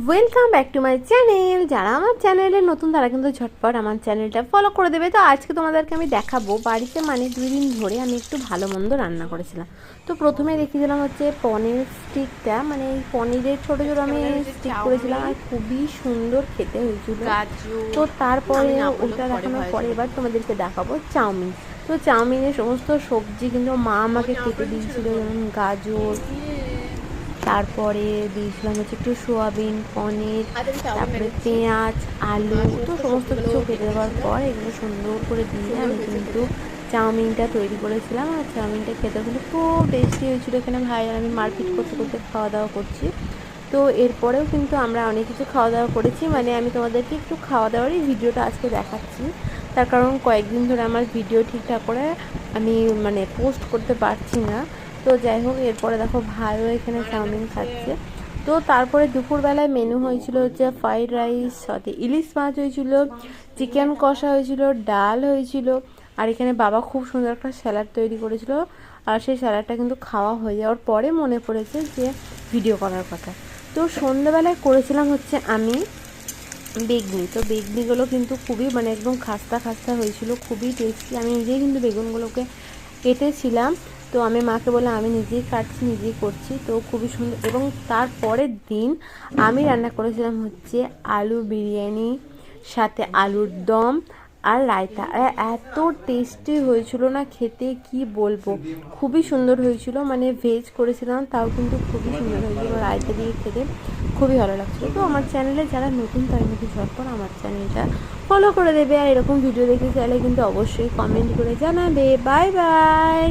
Welcome back to my channel. যারা আমার চ্যানেলে নতুন তারা কিন্তু ঝটপট আমার চ্যানেলটা ফলো করে দেবে। তো আজকে তোমাদেরকে আমি দেখাবো বাড়িতে 2 দিন ধরে আমি একটু ভালো মন্দ রান্না করেছিলাম। তো প্রথমে দেখিয়েছিলাম হচ্ছে পনির স্টিকটা, মানে এই পনিরের ছোটো ছোটো আমি স্টিক করেছিলাম আর খুবই সুন্দর খেতে হয়েছিল। তো তারপরে ওটা দেখানোর পরে এবার তোমাদেরকে দেখাবো চাউমিন। তো চাউমিনের সমস্ত সবজি কিন্তু মা আমাকে কেটে দিয়েছিল, যেমন গাজর, তারপরে দিয়েছিলাম হচ্ছে একটু সোয়াবিন, পনির, তারপরে পেঁয়াজ, আলু। তো সমস্ত কিছু কেটে দেওয়ার পর এগুলো সুন্দর করে দিয়ে আমি কিন্তু চাউমিনটা তৈরি করেছিলাম। আর চাউমিনটা খেতে কিন্তু খুব টেস্টি হয়েছিল। এখানে ভাই আর আমি মারপিট করতে করতে খাওয়া দাওয়া করছি। তো এরপরেও কিন্তু আমরা অনেক কিছু খাওয়া দাওয়া করেছি, মানে আমি তোমাদেরকে একটু খাওয়া দাওয়ারই ভিডিওটা আজকে দেখাচ্ছি। তার কারণ কয়েকদিন ধরে আমার ভিডিও ঠিকঠাক করে আমি পোস্ট করতে পারছি না। তো যাই হোক, এরপরে দেখো ভাইও এখানে চাউমিন খাচ্ছে। তো তারপরে দুপুরবেলায় মেনু হয়েছিল হচ্ছে ফ্রাইড রাইস, সাথে ইলিশ মাছ হয়েছিল, চিকেন কষা হয়েছিল, ডাল হয়েছিল। আর এখানে বাবা খুব সুন্দর একটা স্যালাড তৈরি করেছিল। আর সেই স্যালাডটা কিন্তু খাওয়া হয়ে যাওয়ার পরে মনে পড়েছে যে ভিডিও করার কথা। তো সন্ধ্যেবেলায় করেছিলাম হচ্ছে আমি বেগনি। তো বেগনিগুলো কিন্তু খুবই একদম খাস্তা খাস্তা হয়েছিল, খুবই টেস্টি। আমি নিজেই কিন্তু বেগুনগুলোকে কেটেছিলাম। তো আমি মাকে বলে আমি নিজেই কাটছি, নিজেই করছি। তো খুবই সুন্দর। এবং তারপরের দিন আমি রান্না করেছিলাম হচ্ছে আলু বিরিয়ানি, সাথে আলুর দম আর রায়তা। এত টেস্টি হয়েছিল না খেতে, কি বলবো, খুবই সুন্দর হয়েছিল। ভেজ করেছিলাম, তাও কিন্তু খুবই সুন্দর হয়েছিল। রায়তা দিয়ে খেতে খুবই ভালো লাগছিলো। তো আমার চ্যানেলে যারা নতুন তারা কিন্তু ঝটপট আমার চ্যানেলটা ফলো করে দেবে। আর এরকম ভিডিও দেখতে চাইলে কিন্তু অবশ্যই কমেন্ট করে জানাবে। Bye bye.